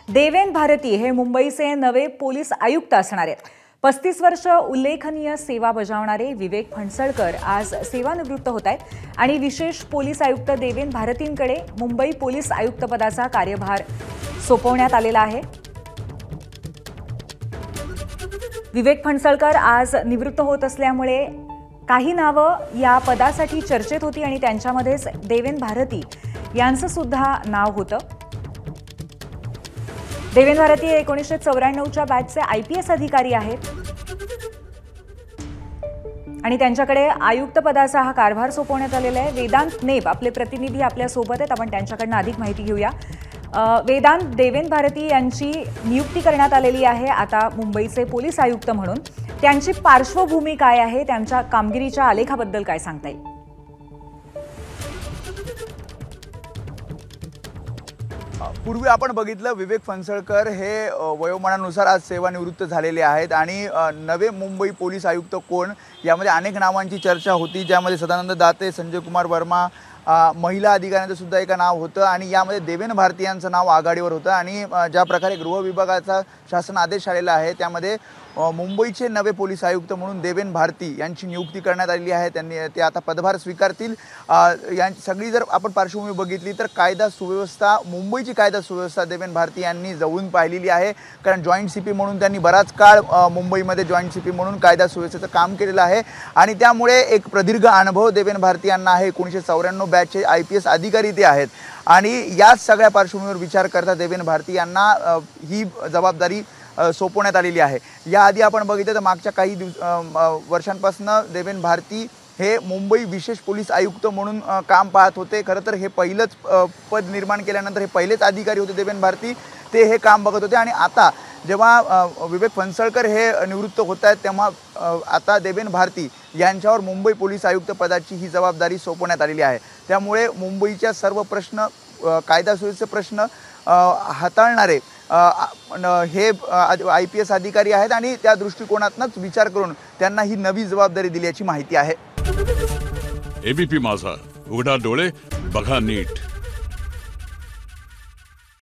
देवेन भारती हे मुंबईचे नवे पोलीस आयुक्त असणार आहेत। 35 वर्ष उल्लेखनीय सेवा बजावणारे विवेक फणसळकर आज सेवानिवृत्त होत आहेत आणि विशेष पोलीस आयुक्त देवेन भारतींकडे मुंबई पोलीस आयुक्त पदाचा कार्यभार सोपवण्यात आलेला आहे। विवेक फणसळकर आज निवृत्त होत असल्यामुळे काही नावं या पदासाठी चर्चेत होती आणि त्यांच्यामध्येच देवेन भारती यांचं सुद्धा नाव होतं। देवेन भारती 1994च्या बॅचचे IPS अधिकारी आहेत आणि त्यांच्याकडे आयुक्त पदाचा हा कारभार सोपवण्यात आलेला आहे। वेदांत नेब आपले प्रतिनिधी आपल्या सोबत आहेत, आपण त्यांच्याकडून अधिक माहिती घेऊया। वेदांत, देवेन भारती यांची नियुक्ती करण्यात आलेली आहे आता मुंबईचे पोलीस आयुक्त म्हणून। त्यांची पार्श्वभूमी काय आहे, त्यांच्या कामगिरीच्या आलेखाबद्दल काय सांगता येईल? पूर्वी आपण बघितलं विवेक फणसळकर हे वयोमानानुसार आज सेवानिवृत्त झालेले आहेत आणि नवे मुंबई पोलीस आयुक्त कोण यामध्ये अनेक नावांची चर्चा होती, ज्यामध्ये सदानंद दाते, संजय कुमार वर्मा, महिला अधिकाऱ्यांचं सुद्धा एक नाव होतं आणि यामध्ये देवेन भारती यांचं नाव आघाडीवर होतं। आणि ज्या प्रकारे गृह विभागाचा शासन आदेश आलेला आहे त्यामध्ये मुंबईचे नवे पोलीस आयुक्त म्हणून देवेन भारती यांची नियुक्ती करण्यात आलेली आहे। ते आता पदभार स्वीकारतील। सगळी जर आपण पार्श्वभूमी बघितली तर कायदा सुव्यवस्था, मुंबईची कायदा सुव्यवस्था देवेन भारती यांनी जवळून पाहिलेली आहे, कारण जॉईंट CP म्हणून त्यांनी बराच काळ मुंबईमध्ये जॉईंट CP म्हणून कायदा सुव्यवस्थेचं काम केलेलं आहे आणि त्यामुळे एक प्रदीर्घ अनुभव देवेन भारती यांना आहे। 1994 बॅचचे IPS अधिकारी ते आहेत आणि या सगळ्या पार्श्वभूमीवर विचार करता देवेन भारती यांना ही जबाबदारी सोपवण्यात आलेली आहे। याआधी आपण बघितलं तर मागच्या काही वर्षांपासून देवेन भारती हे मुंबई विशेष पोलीस आयुक्त म्हणून काम पाहत होते। खरं तर हे पहिलंच पद निर्माण केल्यानंतर हे पहिलेच अधिकारी होते देवेन भारती, ते हे काम बघत होते आणि आता जेव्हा विवेक फणसळकर हे निवृत्त होत आहेत तेव्हा आता देवेन भारती यांच्यावर मुंबई पोलीस आयुक्त पदाची ही जबाबदारी सोपवण्यात आलेली आहे। त्यामुळे मुंबईच्या सर्व प्रश्न, कायदा सुव्यवस्थेचे प्रश्न हाताळणारे हे IPS अधिकारी आहेत आणि त्या दृष्टिकोनातूनच विचार करून त्यांना ही नवी जबाबदारी दिल्याची माहिती आहे। ABP माझा, उघडा डोळे बघा नीट।